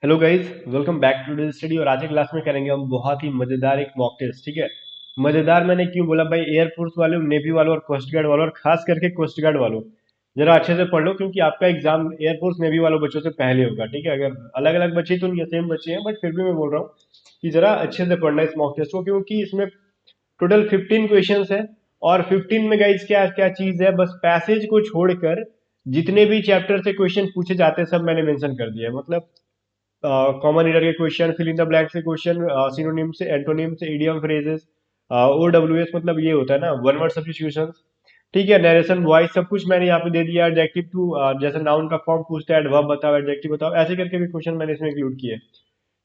Hello guys, welcome back to the study. और आज की क्लास में करेंगे हम बहुत ही मजेदार एक मॉक टेस्ट। ठीक है, मजेदार मैंने क्यों बोला भाई? एयरफोर्स वालों, नेवी वालों और कोस्ट गार्ड वालों, और खास करके कोस्ट गार्ड वालों जरा अच्छे से पढ़ लो, क्योंकि आपका एग्जाम एयरफोर्स नेवी वालों बच्चों से पहले होगा। ठीक है, अगर अलग अलग बच्चे तो नहीं है, सेम बच्चे हैं, बट फिर भी मैं बोल रहा हूँ कि जरा अच्छे से पढ़ना इस मॉक टेस्ट को, क्योंकि इसमें टोटल 15 क्वेश्चन है। और 15 में गाइस क्या क्या चीज है, बस पैसेज को छोड़कर जितने भी चैप्टर से क्वेश्चन पूछे जाते हैं सब मैंने मेंशन कर दिया है। मतलब कॉमन रीडर के question, fill in the blank से क्वेश्चन, सिनोनिम से, एंटोनिम से, इडियम फ्रेजेस, ओडब्ल्यूएस मतलब ये होता है ना, वन वर्ड सब्स्टिट्यूशन। ठीक है, नरेशन वॉइस सब कुछ मैंने यहाँ पे दे दिया। एडजेक्टिव टू, जैसे नाउन का फॉर्म पूछता है, एडवर्ब बताओ, एडजेक्टिव बताओ, ऐसे करके भी क्वेश्चन मैंने इसमें इंक्लूड किए।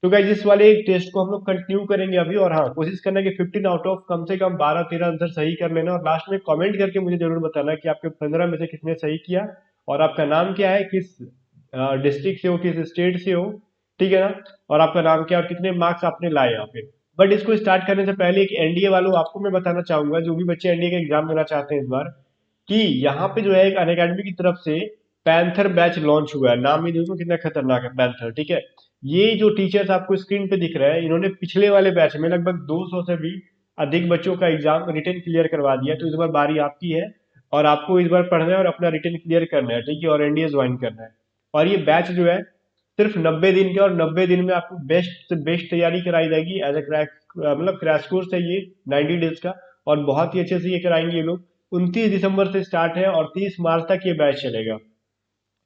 तो गाइस इस वाले टेस्ट को हम लोग कंटिन्यू करेंगे अभी। और हाँ, कोशिश करना कि 15 आउट ऑफ कम से कम 12-13 आंसर सही कर लेना, और लास्ट में कमेंट करके मुझे जरूर बताना कि आपके 15 में से किसने सही किया, और आपका नाम क्या है, किस डिस्ट्रिक्ट से हो, किस स्टेट से हो। ठीक है ना, और आपका नाम क्या है और कितने मार्क्स आपने लाए यहाँ पे। बट इसको स्टार्ट करने से पहले एक एनडीए वालों आपको मैं बताना चाहूंगा, जो भी बच्चे एनडीए का एग्जाम देना चाहते हैं इस बार, कि यहाँ पे जो है एक अनअकैडमी की तरफ से पैंथर बैच लॉन्च हुआ है। नाम ही देखो कितना खतरनाक है, पैंथर। ठीक है, ये जो टीचर्स आपको स्क्रीन पे दिख रहे हैं, इन्होंने पिछले वाले बैच में लगभग 200 से भी अधिक बच्चों का एग्जाम रिटन क्लियर करवा दिया। तो इस बार बारी आपकी है, और आपको इस बार पढ़ना है और अपना रिटन क्लियर करना है। ठीक है, और एनडीए ज्वाइन करना है। और ये बैच जो है सिर्फ 90 दिन के, और 90 दिन में आपको बेस्ट से बेस्ट तैयारी कराई जाएगी एज अ क्रैक। मतलब क्रैश कोर्स है ये 90 डेज का, और बहुत ही अच्छे से ये कराएंगे ये लोग। 29 दिसंबर से स्टार्ट है और 30 मार्च तक ये बैच चलेगा।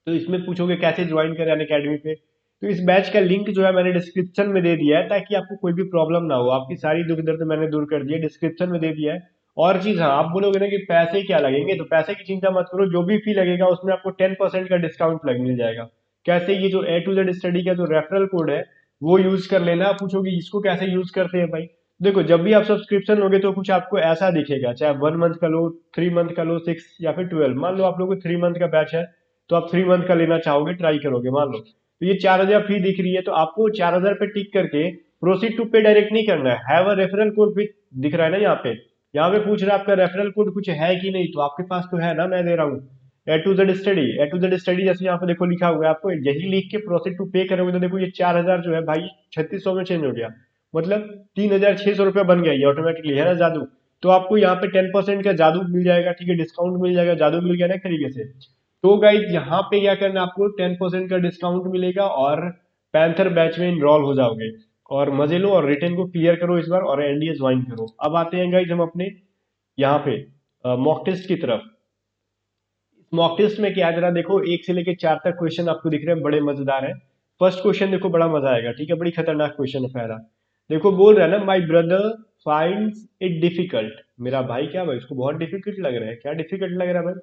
तो इसमें पूछोगे कैसे ज्वाइन करें अन अकेडमी पे, तो इस बैच का लिंक जो है मैंने डिस्क्रिप्शन में दे दिया है, ताकि आपको कोई भी प्रॉब्लम ना हो। आपकी सारी दुख दर्द मैंने दूर कर दिया, डिस्क्रिप्शन में दे दिया है। और चीज, हाँ, आप बोलोगे ना कि पैसे क्या लगेंगे, तो पैसे की चिंता मत करो। जो भी फी लगेगा उसमें आपको 10% का डिस्काउंट लग मिल जाएगा। कैसे? ये जो ए टू जेड स्टडी का जो रेफरल कोड है वो यूज कर लेना। आप पूछोगे इसको कैसे यूज करते हैं भाई? देखो, जब भी आप सब्सक्रिप्शन लोगे तो कुछ आपको ऐसा दिखेगा, चाहे 1 मंथ का लो, 3 मंथ का लो, 6 या फिर 12। मान लो आप लोगों को 3 मंथ का बैच है, तो आप 3 मंथ का लेना चाहोगे, ट्राई करोगे, मान लो। तो ये 4,000 फी दिख रही है, तो आपको 4,000 पे टिक करके प्रोसीड टू पे डायरेक्ट नहीं करना है। हैव अ रेफरल कोड भी दिख रहा है ना यहाँ पे। यहाँ पे पूछ रहा है आपका रेफरल कोड कुछ है कि नहीं, तो आपके पास तो है ना, मैं दे रहा हूँ। ए टू जेड स्टडी जैसे यहाँ पे देखो लिखा हुआ है, आपको यही लिख के प्रोसीड टू पे करोगे तो देखो ये 4,000 जो है भाई 3600 में चेंज हो गया। मतलब 3,600 रुपया बन गया ये ऑटोमेटिकली, है ना जादू। तो आपको यहाँ पे 10% का जादू मिल जाएगा। ठीक है, डिस्काउंट मिल जाएगा, जादू मिल गया ना एक तरीके से। तो गाइज यहाँ पे क्या करना है, आपको 10% का डिस्काउंट मिलेगा, और पैंथर बैच में इनरोल हो जाओगे। और मजे लो और रिटर्न को क्लियर करो इस बार, और एनडीए ज्वाइन करो। अब आते हैं गाइज हम अपने यहाँ पे मॉक टेस्ट की तरफ। मॉक टेस्ट में क्या है, जरा देखो, 1 से लेकर 4 तक क्वेश्चन आपको दिख रहे हैं, बड़े मजेदार है। फर्स्ट क्वेश्चन देखो, बड़ा मजा आएगा। ठीक है, बड़ी खतरनाक क्वेश्चन है पहला। देखो बोल रहा है ना, my brother finds it difficult. मेरा भाई क्या भाई, उसको बहुत डिफिकल्ट लग रहा है। क्या डिफिकल्ट लग रहा है भाई?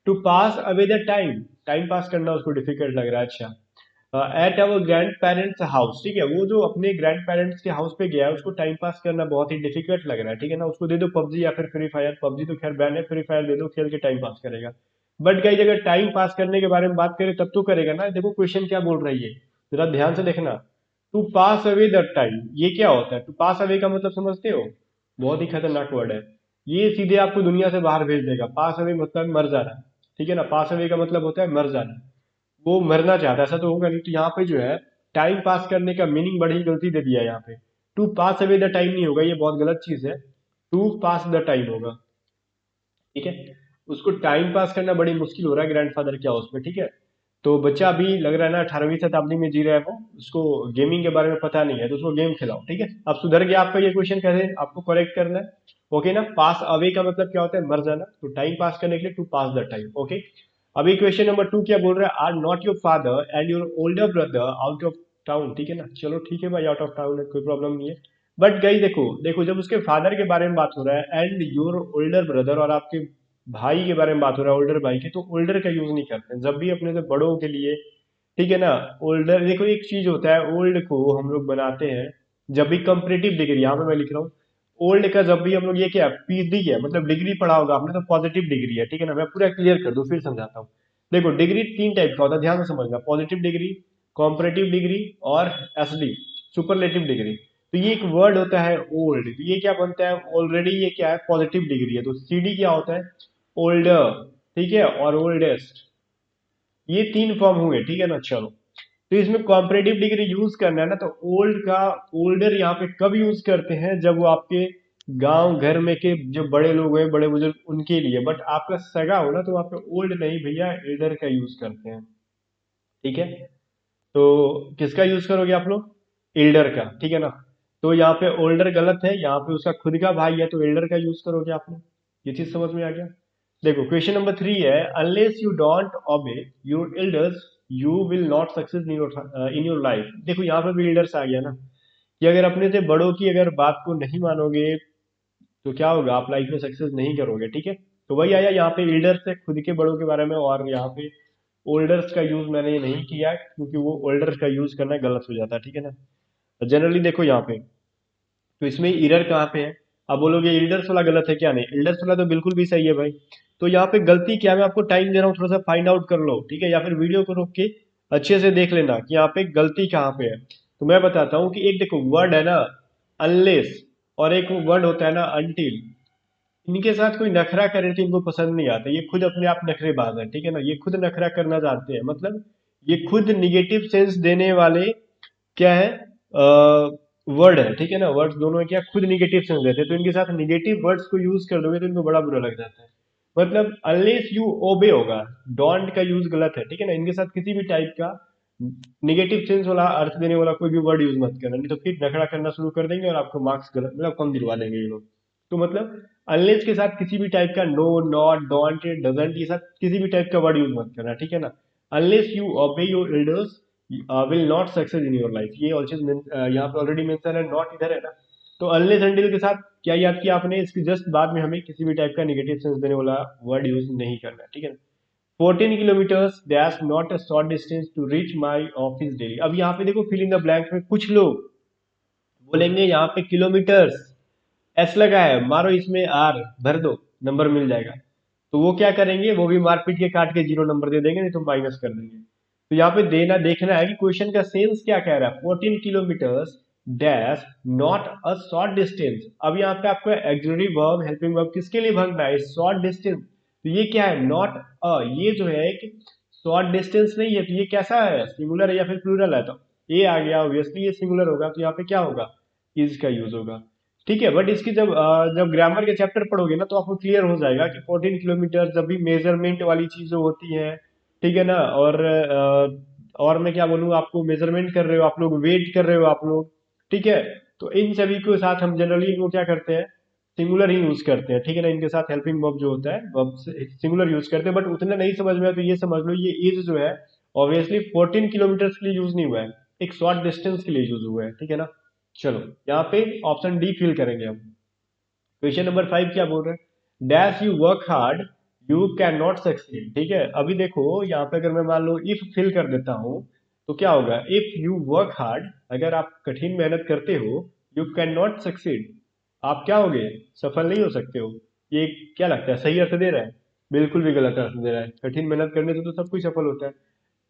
To pass away the time, time pass करना उसको डिफिकल्ट लग रहा है। अच्छा, at our grandparents house. ठीक है, वो जो अपने ग्रैंड पेरेंट्स के हाउस पे गया है, उसको टाइम पास करना बहुत ही डिफिकल्ट लग रहा है। ठीक है ना, उसको दे दो पबजी या फिर फ्री फायर। पबजी तो खैर बैन है, फ्री फायर दे दो, खेल के टाइम पास करेगा। बट गाइज अगर टाइम पास करने के बारे में बात करें तब तो करेगा ना। देखो क्वेश्चन क्या बोल रही है, जरा ध्यान से देखना। To pass away the time, ये क्या होता है? टू पास अवे का मतलब समझते हो? बहुत ही खतरनाक वर्ड है। ये सीधे आपको दुनिया से बाहर भेज देगा। पास अवे मतलब मर जाना। ठीक है ना, पास अवे का मतलब होता है मर जाना। वो मरना चाहता है, ऐसा तो होगा नहीं। तो यहाँ पे जो है टाइम पास करने का मीनिंग बड़ी गलती दे दिया है यहाँ पे। To pass away the time नहीं होगा, ये बहुत गलत चीज है। टू पास द टाइम होगा। ठीक है, उसको टाइम पास करना बड़ी मुश्किल हो रहा है ग्रैंडफादर के हाउस में। ठीक है, तो बच्चा अभी लग रहा है ना 18वीं शताब्दी में जी रहा है वो, उसको गेमिंग के बारे में पता नहीं है, तो उसको गेम खिलाओ। ठीक है, अब सुधर गया आपका ये क्वेश्चन, कैसे आपको करेक्ट करना है। ओके ना, पास अवे का मतलब क्या होता है? मर जाना। तो टाइम पास करने के लिए to pass the time. Okay, अभी क्वेश्चन नंबर 2 क्या बोल रहा है? Are not your father and your older brother out of town. ठीक है ना, चलो ठीक है भाई, आउट ऑफ टाउन है, कोई प्रॉब्लम नहीं है। बट गई देखो देखो, जब उसके फादर के बारे में बात हो रहा है एंड योर ओल्डर ब्रदर, और आपके भाई के बारे में बात हो रहा है, ओल्डर भाई के, तो ओल्डर का यूज नहीं करते हैं जब भी अपने से बड़ों के लिए। ठीक है ना, ओल्डर देखो एक चीज होता है, ओल्ड को हम लोग बनाते हैं जब भी कंपेरेटिव डिग्री, यहाँ पे मैं लिख रहा हूँ ओल्ड का, जब भी हम लोग, ये क्या पीएचडी है, मतलब डिग्री पढ़ा होगा आपने, तो पॉजिटिव डिग्री है। ठीक है ना, मैं पूरा क्लियर कर दूं फिर समझाता हूँ। देखो डिग्री 3 टाइप का होता है, ध्यान से समझना। पॉजिटिव डिग्री, कॉम्परेटिव डिग्री, और एसडी, सुपरलेटिव डिग्री। तो ये एक वर्ड होता है ओल्ड, तो ये क्या बनता है? ऑलरेडी ये क्या है? पॉजिटिव डिग्री है। तो सीडी क्या होता है? ओल्डर। ठीक है, और ओल्डेस्ट, ये 3 फॉर्म हुए। ठीक है ना, चलो तो इसमें कॉम्परेटिव डिग्री यूज करना है ना, तो ओल्ड का ओल्डर यहाँ पे कब यूज करते हैं, जब वो आपके गांव घर में के जो बड़े लोग हैं, बड़े बुजुर्ग, उनके लिए। बट आपका सगा हो ना, तो वहाँ पे ओल्ड नहीं भैया, एल्डर का यूज करते हैं। ठीक है, तो किसका यूज करोगे आप लोग, एल्डर का, ठीक है ना। तो यहाँ पे ओल्डर गलत है, यहाँ पे उसका खुद का भाई है, तो एल्डर का यूज करोगे आप लोग। ये चीज समझ में आ गया। देखो क्वेश्चन नंबर 3 है, अनलेस यू डोंट ओबे your elders you will not success in your life. देखो यहाँ पे भी एल्डर्स आ गया ना, कि अगर अपने से बड़ों की अगर बात को नहीं मानोगे, तो क्या होगा, आप लाइफ में सक्सेस नहीं करोगे। ठीक है, तो वही आया यहाँ पे एल्डर्स से खुद के बड़ों के बारे में, और यहाँ पे ओल्डर्स का यूज मैंने ये नहीं किया क्योंकि वो ओल्डर्स का यूज करना गलत हो जाता है। ठीक है ना, जनरली देखो यहाँ पे, तो इसमें एरर कहाँ पे है। अब बोलोगे एल्डर्स वाला गलत है, क्या नहीं, एल्डर्स वाला तो बिल्कुल भी सही है भाई। तो यहाँ पे गलती क्या है, मैं आपको टाइम दे रहा हूँ, थोड़ा सा फाइंड आउट कर लो, ठीक है, या फिर वीडियो को रोक के अच्छे से देख लेना कि यहाँ पे गलती कहाँ पे है। तो मैं बताता हूँ कि एक देखो वर्ड है ना अनलेस, और एक वर्ड होता है ना अनटिल। इनके साथ कोई नखरा करे तो इनको पसंद नहीं आता, ये खुद अपने आप नखरेबाज है। ठीक है ना, ये खुद नखरा करना जानते हैं, मतलब ये खुद निगेटिव सेंस देने वाले क्या है, वर्ड है। ठीक है ना, वर्ड्स दोनों है क्या, खुद निगेटिव सेंस देते हैं, तो इनके साथ निगेटिव वर्ड्स को यूज कर दोगे तो इनको बड़ा बुरा लग जाता है। मतलब अनलेस यू ओबे होगा, डोंट का यूज गलत है। ठीक है ना, इनके साथ किसी भी टाइप का निगेटिव सेंस वाला अर्थ देने वाला कोई भी वर्ड यूज मत करना, नहीं तो फिर नखरा करना शुरू कर देंगे और आपको मार्क्स गलत मतलब कम दिलवा देंगे ये लोग। तो मतलब अनलेस के साथ किसी भी टाइप का नो, नॉट, डोंट, डजंट, ये सब किसी भी टाइप का वर्ड यूज मत करना। ठीक है ना, अनलेस यू ओबे your elders will not success in your life, ये ऑल चीज यहाँ पे ऑलरेडी मेंशन है, नॉट इधर है ना। तो अनलेस अनटिल के साथ क्या याद किया आपने, इसके जस्ट बाद में हमें किसी भी टाइप का नेगेटिव सेंस देने वाला वर्ड यूज नहीं करना है। ठीक है ना, 14 kilometres that's not a short distance to reach my office daily. अब यहाँ पे देखो फिल इन द ब्लैंक्स में कुछ लोग बोलेंगे यहाँ पे किलोमीटर्स, एस लगा है, मारो इसमें आर भर दो, नंबर मिल जाएगा। तो वो क्या करेंगे, वो भी मारपीट के काट के जीरो नंबर दे देंगे, नहीं तो माइनस कर देंगे। तो यहाँ पे देना देखना है कि क्वेश्चन का सेंस क्या कह रहा है, 14 kilometres dash not a short distance. अब यहाँ पे आपको एक्सिलरी वर्ब हेल्पिंग वर्ब किसके लिए भरना है, शॉर्ट डिस्टेंस। तो ये क्या है, नॉट अ, ये जो है एक शॉर्ट डिस्टेंस नहीं है, तो ये कैसा है, सिंगुलर है या फिर प्लूरल है, तो ये आ गया ऑब्वियसली, ये सिंगुलर होगा, तो यहाँ पे क्या होगा, इज का यूज होगा। ठीक है, बट इसकी जब ग्रामर के चैप्टर पढ़ोगे ना, तो आपको क्लियर हो जाएगा कि 14 किलोमीटर जब भी मेजरमेंट वाली चीजें होती हैं, ठीक है ना, और मैं क्या बोलूँ, आपको मेजरमेंट कर रहे हो आप लोग, वेट कर रहे हो आप लोग, ठीक है, तो इन सभी के साथ हम जनरली इनको क्या करते हैं, सिंगुलर ही यूज करते हैं। ठीक है ना, इनके साथ हेल्पिंग वर्ब जो होता है वर्ब सिंगुलर यूज करते हैं, बट उतना नहीं समझ में आया तो ये समझ लो, ये इज जो है ऑब्वियसली 14 किलोमीटर के लिए यूज नहीं हुआ है, एक शॉर्ट डिस्टेंस के लिए यूज हुआ है। ठीक है ना, चलो यहाँ पे ऑप्शन डी फिल करेंगे हम। क्वेश्चन नंबर 5 क्या बोल रहे हैं, dash you work hard you can not succeed. ठीक है, अभी देखो यहाँ पे अगर मैं मान लो इफ फिल कर देता हूँ, तो क्या होगा, इफ यू वर्क हार्ड, अगर आप कठिन मेहनत करते हो, यू कैन नॉट सक्सीड, आप क्या होगे, सफल नहीं हो सकते हो। ये क्या लगता है, सही अर्थ दे रहा है, बिल्कुल भी गलत अर्थ दे रहा है, कठिन मेहनत करने से तो सब कुछ सफल होता है।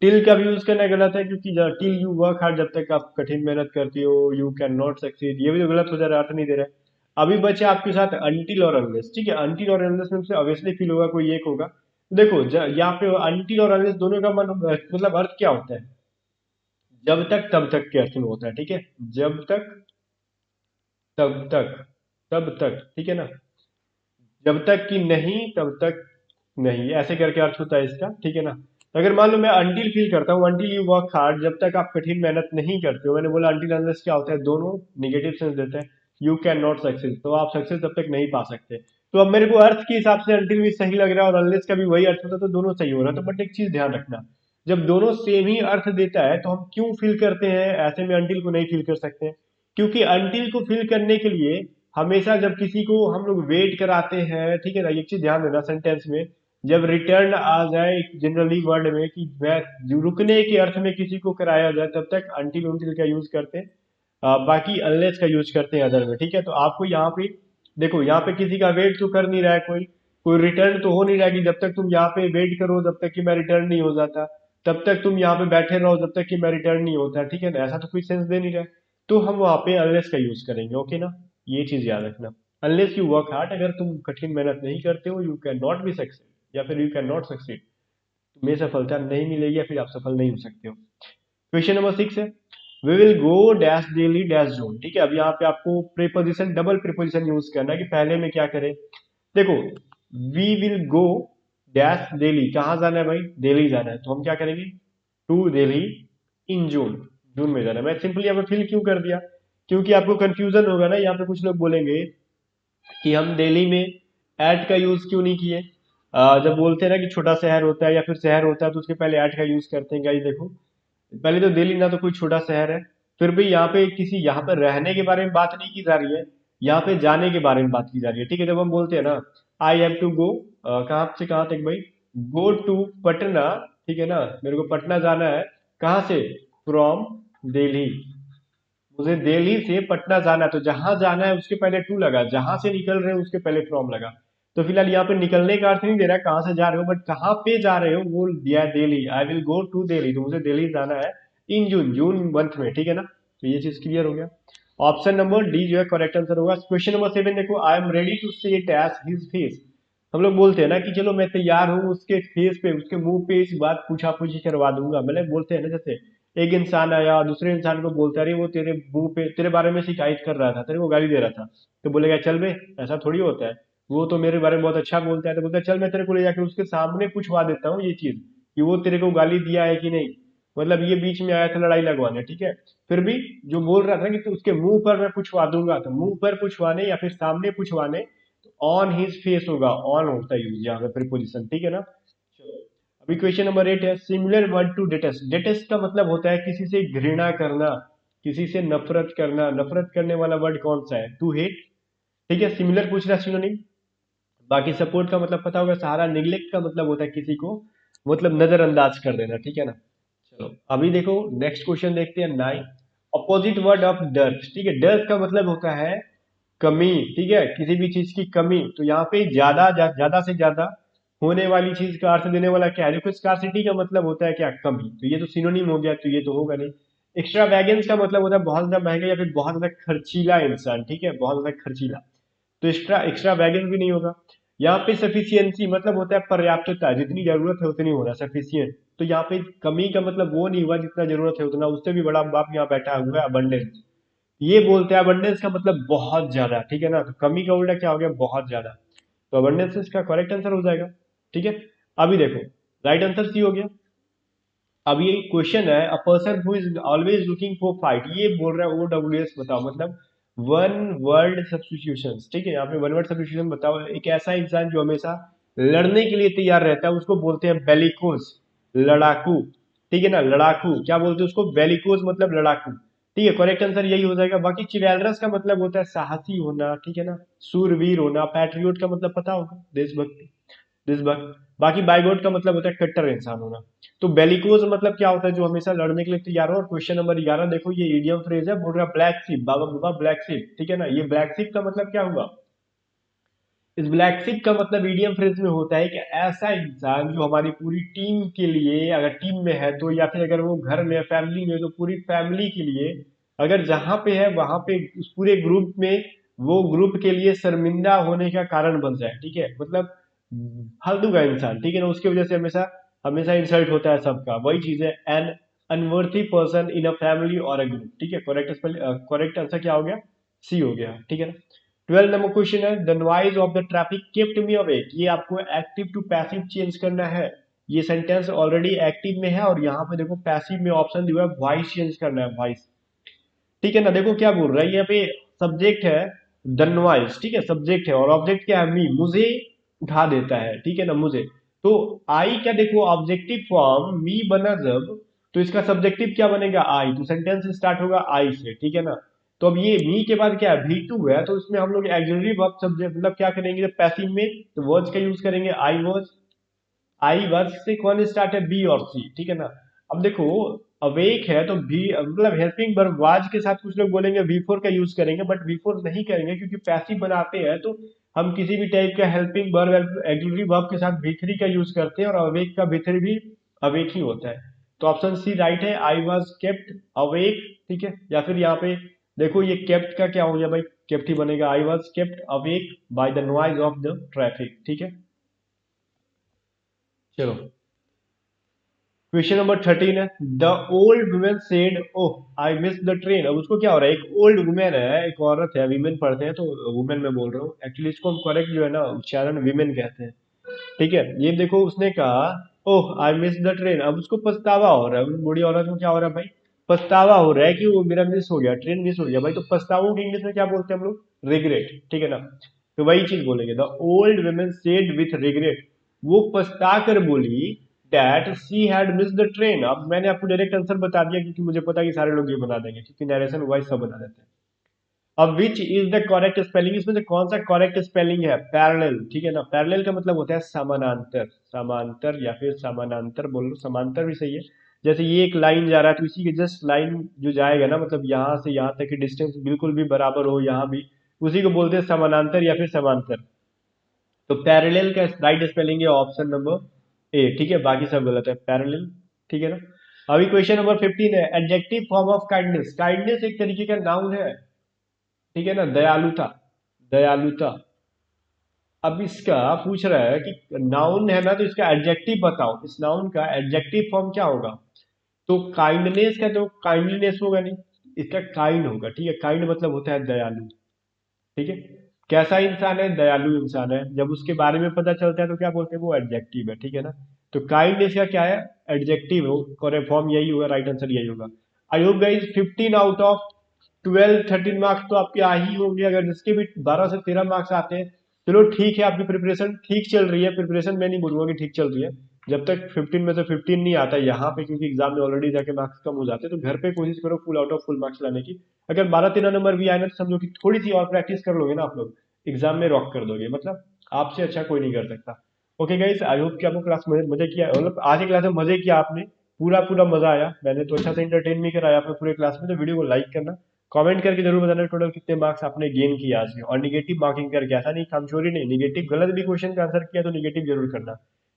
टिल का भी यूज करना गलत है, क्योंकि टिल यू वर्क हार्ड, जब तक आप कठिन मेहनत करती हो, यू कैन नॉट सक्सीड, ये भी तो गलत हो जा रहा है, अर्थ नहीं दे रहा है। अभी बचे आपके साथ अनटिल और अनलेस। ठीक है, अनटिल और अनलेस में से ऑब्वियसली फिल होगा, कोई एक होगा। देखो यहाँ पे अनटिल और अनलेस दोनों का मतलब अर्थ क्या होता है, जब तक तब तक के अर्थ में होता है। ठीक है, जब तक तब तक तब तक, ठीक है ना, जब तक कि नहीं तब तक नहीं, ऐसे करके अर्थ होता है इसका। ठीक है ना, तो अगर मान लो मैं अंटिल फील करता हूँ, अंटिल यू वर्क हार्ड, जब तक आप कठिन मेहनत नहीं करते हो, मैंने बोला अंटिल अनलेस क्या होता है, दोनों निगेटिव सेंस देते हैं। यू कैन नॉट सक्सेस, तो आप सक्सेस तब तक नहीं पा सकते। तो अब मेरे को अर्थ के हिसाब से अंटिल भी सही लग रहा है और अनलेस का भी वही अर्थ होता है, तो दोनों सही हो रहा है। तो बट एक चीज ध्यान रखना, जब दोनों सेम ही अर्थ देता है, तो हम क्यों फिल करते हैं, ऐसे में अंटिल को नहीं फिल कर सकते हैं, क्योंकि अंटिल को फिल करने के लिए हमेशा जब किसी को हम लोग वेट कराते हैं, ठीक है ना, एक चीज ध्यान देना, सेंटेंस में जब रिटर्न आ जाए जनरली वर्ड में कि मैं रुकने के अर्थ में किसी को कराया जाए, तब तक अंटिल उंटिल का यूज करते हैं। बाकी अनलेस का यूज करते हैं अदर में। ठीक है, तो आपको यहाँ पे देखो, यहाँ पे किसी का वेट तो कर नहीं रहा है कोई, कोई रिटर्न तो हो नहीं रहा है कि जब तक तुम यहाँ पे वेट करो जब तक कि मैं रिटर्न नहीं हो जाता, तब तक तुम यहाँ पे बैठे रहो जब तक कि मैं रिटर्न नहीं होता। ठीक है ना, ऐसा तो कोई सेंस दे नहीं रहा है, तो हम वहाँ पे अनलेस का यूज करेंगे। ओके ना, ये चीज याद रखना, अनलेस यू वर्क हार्ड, अगर तुम कठिन मेहनत नहीं करते हो, you can not be success या फिर यू कैन नॉट सक्सीड, तुम्हें सफलता नहीं मिलेगी या फिर आप सफल नहीं हो सकते हो। क्वेश्चन नंबर 6 है, we will go dash Delhi dash zone. ठीक है, अब यहाँ पे आपको प्रीपोजिशन डबल प्रीपोजिशन यूज करना है कि पहले में क्या करें। देखो, we will go dash Delhi, कहाँ जाना है भाई, दिल्ली जाना है, तो हम क्या करेंगे, टू दिल्ली इन जून, जून में जाना है। मैं सिंपली यहाँ पे फिल क्यों कर दिया, क्योंकि आपको कंफ्यूजन होगा ना, यहाँ पे कुछ लोग बोलेंगे कि हम दिल्ली में एट का यूज क्यों नहीं किए। जब बोलते हैं ना कि छोटा शहर होता है या फिर शहर होता है तो उसके पहले एट का यूज करते हैं। गाइस देखो, पहले तो दिल्ली ना तो कोई छोटा शहर है, फिर भी यहाँ पे किसी यहाँ पर रहने के बारे में बात नहीं की जा रही है, यहाँ पे जाने के बारे में बात की जा रही है। ठीक है, जब हम बोलते हैं ना आई हैव टू गो, कहाँ से कहाँ तक भाई, गो टू पटना, ठीक है ना, मेरे को पटना जाना है, कहाँ से, फ्रॉम दिल्ली, मुझे दिल्ली से पटना जाना है, तो जहां जाना है उसके पहले टू लगा, जहां से निकल रहे हो उसके पहले फ्रॉम लगा। तो फिलहाल यहाँ पे निकलने का अर्थ नहीं दे रहा है कहाँ से जा रहे हो, बट कहाँ पे जा रहे हो वो दिया है, Delhi, I will go to Delhi, तो मुझे दिल्ली जाना है इन जून, जून मंथ में। ठीक है ना, तो ये चीज क्लियर हो गया। ऑप्शन नंबर डी जो है करेक्ट आंसर होगा। क्वेश्चन नंबर 7 देखो, आई एम रेडी टू से इट एज हिज फेस। हम लोग बोलते हैं ना कि चलो मैं तैयार हूँ उसके फेस पे, उसके मुंह पे इस बात पूछा पूछी करवा दूंगा। मतलब बोलते हैं ना, जैसे एक इंसान आया दूसरे इंसान को बोलता, अरे वो तेरे मुंह पे तेरे बारे में शिकायत कर रहा था, तेरे को गाली दे रहा था, तो बोलेगा चल बे, ऐसा थोड़ी होता है, वो तो मेरे बारे में बहुत अच्छा बोलता है, तो बोलता है चल मैं तेरे को ले जाकर उसके सामने पूछवा देता हूँ ये चीज कि वो तेरे को गाली दिया है कि नहीं। मतलब ये बीच में आया था लड़ाई लगवाने, ठीक है। फिर भी जो बोल रहा था कि तो उसके मुंह पर मैं पूछवा दूंगा, तो मुंह पर पूछवाने या फिर सामने पूछवाने, तो ऑन हिज फेस होगा, ऑन होता है यूज यहाँ पे प्रीपोजिशन। ठीक है ना, चलो। अभी क्वेश्चन नंबर 8 है, similar word to detest. Detest का मतलब होता है किसी से घृणा करना, किसी से नफरत करना। नफरत करने वाला वर्ड कौन सा है, टू हेट। ठीक है, सिमिलर पूछ रहा है, सिनोनिम। बाकी सपोर्ट का मतलब पता होगा, सहारा। निग्लेक्ट का मतलब होता है किसी को मतलब नजरअंदाज कर देना। ठीक है ना, चलो अभी देखो नेक्स्ट क्वेश्चन देखते हैं, 9। Opposite word of dearth. ठीक है, डर्थ का मतलब होता है कमी। ठीक है, किसी भी चीज की कमी, तो यहाँ पे ज्यादा ज्यादा से ज्यादा होने वाली चीज का अर्थ देने वाला क्या है, देखो स्कार्सिटी का मतलब होता है क्या, कमी, तो ये तो सिनोनिम हो गया, तो ये तो होगा नहीं। एक्स्ट्रा वैगेंस का मतलब होता है बहुत ज्यादा महंगा या फिर बहुत ज्यादा खर्चीला इंसान। ठीक है, बहुत ज्यादा खर्चीला, तो एक्स्ट्रा एक्स्ट्रा वैगन भी नहीं होगा। यहाँ पे सफिशियंसी मतलब होता है पर्याप्तता, जितनी जरूरत है उतनी होना, सफिशियंट। तो यहाँ पे कमी का मतलब वो नहीं हुआ जितना जरूरत है उतना, उससे भी बड़ा बाप यहाँ बैठा हुआ है, अबंडेंस। ये बोलते हैं अबंडेंस का मतलब बहुत ज्यादा। ठीक है ना, तो कमी का उल्टा क्या हो गया, बहुत ज्यादा। तो अबंडेंस इसका करेक्ट आंसर हो जाएगा। ठीक है, अभी देखो राइट आंसर सी हो गया। अब ये क्वेश्चन है, a person who is always looking for fight, ये बोल रहा है OWS, बताओ मतलब वन वर्ड सब्स्टिट्यूशन। ठीक है, यहाँ पे वन वर्ड सब्स्टिट्यूशन बताओ। एक ऐसा इंसान जो हमेशा लड़ने के लिए तैयार रहता है उसको बोलते हैं बेलिकोस, लड़ाकू। ठीक है ना, लड़ाकू क्या बोलते हैं उसको, बेलिकोस मतलब लड़ाकू। ठीक है, करेक्ट आंसर यही हो जाएगा। बाकी चिवैलरस का मतलब होता है साहसी होना। ठीक है ना, सूरवीर होना। पैट्रियोट का मतलब पता होगा, देशभक्ति, देशभक्त। बाकी बाइगोट का मतलब होता है कट्टर इंसान होना। तो बेलिकोज मतलब क्या होता है, जो हमेशा लड़ने के लिए तैयार हो। और क्वेश्चन नंबर 11 देखो, ये इडियम फ्रेज है, बोल रहा ब्लैक शिप, बाबा बाबा ब्लैक शिप। ठीक है ना, ये ब्लैक शिप का मतलब क्या हुआ, इस ब्लैक शिप का मतलब ईडीएम फ्रेज में होता है कि ऐसा इंसान जो हमारी पूरी टीम के लिए, अगर टीम में है तो, या फिर अगर वो घर में फैमिली में, तो पूरी फैमिली के लिए, अगर जहां पे है वहां पे उस पूरे ग्रुप में, वो ग्रुप के लिए शर्मिंदा होने का कारण बन जाए। ठीक है, मतलब फालतू का इंसान। ठीक है ना, उसकी वजह से हमेशा हमेशा इंसल्ट होता है सबका, वही चीज है an unworthy person in a family और अ ग्रुप। ठीक है, करेक्ट करेक्ट आंसर क्या हो गया, सी हो गया। ठीक है ना, 12 नंबर क्वेश्चन है, the noise of the traffic kept me awake. ये आपको एक्टिव टू पैसिव चेंज करना है। ये सेंटेंस ऑलरेडी एक्टिव में है और यहाँ पे देखो पैसिव में ऑप्शन दिया है, वॉइस चेंज करना है, वॉइस। ठीक है ना, देखो क्या बोल रहा है यहाँ पे, सब्जेक्ट है द नॉइज। ठीक है, सब्जेक्ट है और ऑब्जेक्ट क्या है, मी, मुझे उठा देता है। ठीक है ना, मुझे। तो आई का देखो ऑब्जेक्टिव फॉर्म मी बना जब, तो इसका सब्जेक्टिव क्या बनेगा, आई, तो सेंटेंस स्टार्ट होगा आई से। ठीक है ना, तो अब ये मी के बाद क्या है, V2 है, तो इसमें हम लोग एक्सिलरी वर्ब सब्जेक्ट मतलब क्या करेंगे, जब पैसिव में तो वर्ड्स का यूज करेंगे, आई वर्ज। आई वर्ज से कौन स्टार्ट है, बी और सी। ठीक है ना, अब देखो अवेक है तो भी मतलब हेल्पिंग वर्ब वाज के साथ कुछ लोग बोलेंगे V4 का यूज करेंगे, बट V4 नहीं करेंगे क्योंकि पैसिव बनाते हैं तो हम किसी भी टाइप का हेल्पिंग वर्ब एक्सिलरी वर्ब के साथ V3 का यूज करते हैं, और अवेक का V3 भी अवेक ही होता है। तो ऑप्शन सी राइट है, आई वॉज केप्ट अवेक। ठीक है, या फिर यहाँ पे देखो ये केप्ट का क्या हो गया भाई, केप्ट ही बनेगा, I was kept awake by the noise of the traffic. ठीक है, चलो क्वेश्चन नंबर 13 है, the old women said oh I miss the train. अब उसको क्या हो रहा है, एक ओल्ड वुमेन है, एक औरत है, वीमेन पढ़ते हैं तो वुमेन में बोल रहा हूँ एक्चुअली, इसको हम करेक्ट जो है ना उच्चारण वीमेन कहते हैं, ठीक है। ये देखो उसने कहा ओह आई मिस द ट्रेन, अब उसको पछतावा हो रहा है, उस बूढ़ी औरत को क्या हो रहा है भाई, पछतावा हो रहा है कि वो मेरा मिस हो गया, ट्रेन मिस हो गया भाई। तो पछतावों की इंग्लिश में क्या बोलते हैं हम लोग, रिग्रेट, ठीक है ना। तो वही चीज बोलेंगे, the old women said with regret, वो पछता कर बोली that she had miss the train. अब मैंने आपको डायरेक्ट आंसर बता दिया क्योंकि मुझे पता है कि सारे लोग ये बना देंगे, क्योंकि नरेशन वाइज सब बना देते हैं। अब which is the correct spelling, इसमें से कौन सा करेक्ट स्पेलिंग है, पैरेलल, ठीक है ना। पैरेलल का मतलब होता है समानांतर, समांतर या फिर समानांतर बोल लो, समांतर भी सही है। जैसे ये एक लाइन जा रहा है तो इसी के जस्ट लाइन जो जाएगा ना, मतलब यहाँ से यहाँ तक की डिस्टेंस बिल्कुल भी बराबर हो यहाँ भी, उसी को बोलते हैं समानांतर या फिर समांतर। तो पैरेलल का राइट स्पेलिंग है ऑप्शन नंबर ए, ठीक है, बाकी सब गलत है, पैरेलल, ठीक है ना। अभी क्वेश्चन नंबर 15 है, adjective form of kindness. Kindness एक तरीके का नाउन है, ठीक है ना, दयालुता, दयालुता। अब इसका पूछ रहा है कि नाउन है ना, तो इसका एडजेक्टिव बताओ, इस नाउन का एडजेक्टिव फॉर्म क्या होगा। तो काइंडनेस का तो काइंडलीनेस होगा नहीं, इसका काइंड होगा, ठीक है, काइंड मतलब होता है दयालु, ठीक है। कैसा इंसान है, दयालु इंसान है, जब उसके बारे में पता चलता है तो क्या बोलते हैं, वो एडजेक्टिव है, ठीक है ना। तो काइंडनेस का क्या है, एडजेक्टिव हो, करेक्ट फॉर्म यही होगा, राइट आंसर यही होगा। I hope guys 15 out of 12 13 marks तो आपके आ ही होंगे, अगर जिसके भी 12 से 13 मार्क्स आते हैं, चलो ठीक है, आपकी प्रिपरेशन ठीक चल रही है, प्रिपरेशन मैं नहीं बोलूंगा कि ठीक चल रही है। जब तक 15 में से 15 नहीं आता यहाँ पे, क्योंकि एग्जाम में ऑलरेडी जाके मार्क्स कम हो जाते हैं, तो घर पे कोशिश करो full out of full marks लाने की। अगर 12 13 नंबर भी आए ना, तो समझो कि थोड़ी सी और प्रैक्टिस कर लोगे ना आप लोग, एग्जाम में रॉक कर दोगे, मतलब आपसे अच्छा कोई नहीं कर सकता। ओके गाइस, आई होप कि आपको क्लास में मजे किया, मतलब आज की क्लास में मजे किया आपने, पूरा पूरा मजा आया, मैंने तो अच्छा से इंटरटेन भी कराया आपने पूरे क्लास में। तो वीडियो को लाइक करना, कमेंट करके जरूर बताना टोटल कितने मार्क्स आपने गेन किया आज में, और निगेटिव मार्किंग करके, ऐसा नहीं कामचोरी नहीं, निगेटिव गलत भी क्वेश्चन का आंसर किया तो निगेटिव जरूर करना,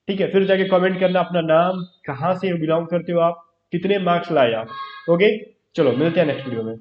ठीक है। फिर जाके कमेंट करना अपना नाम, कहाँ से बिलोंग करते हो आप, कितने मार्क्स लाए आप। ओके, चलो मिलते हैं नेक्स्ट वीडियो में।